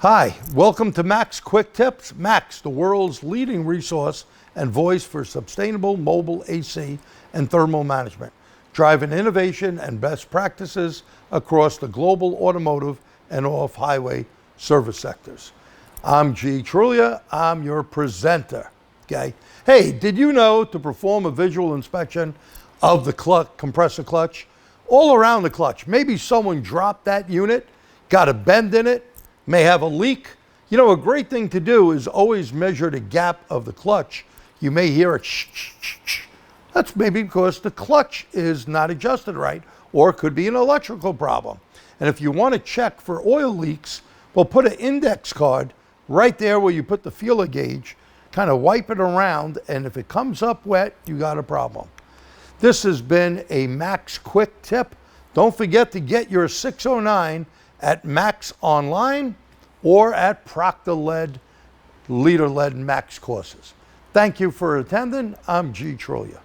Hi, welcome to MACS Quick Tips. MACS, the world's leading resource and voice for sustainable mobile AC and thermal management, driving innovation and best practices across the global automotive and off-highway service sectors. I'm G. Trulia, I'm your presenter, okay? Hey, did you know to perform a visual inspection of the compressor clutch, all around the clutch, maybe someone dropped that unit, got a bend in it, may have a leak. You know, a great thing to do is always measure the gap of the clutch. You may hear it shh, shh, shh, shh. That's maybe because the clutch is not adjusted right, or it could be an electrical problem. And if you want to check for oil leaks, well, put an index card right there where you put the feeler gauge, kind of wipe it around, and if it comes up wet, you got a problem. This has been a MACS Quick Tip. Don't forget to get your 609 at MACS Online or at Proctor-led, leader-led MACS courses. Thank you for attending. I'm G. Trulia.